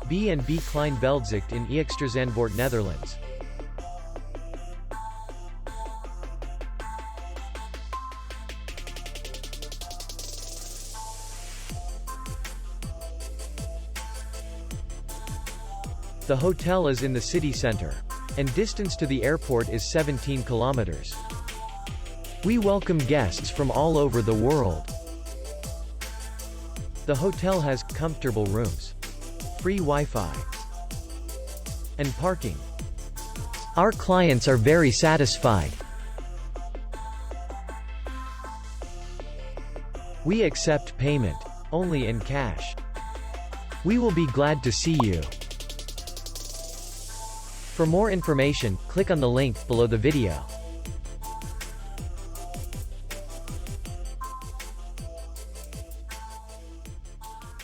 B&B Klein Veldzicht in Eexterzandvoort, Netherlands. The hotel is in the city center, and distance to the airport is 17 kilometers. We welcome guests from all over the world. The hotel has comfortable rooms, free Wi-Fi, and parking. Our clients are very satisfied. We accept payment only in cash. We will be glad to see you. For more information, click on the link below the video.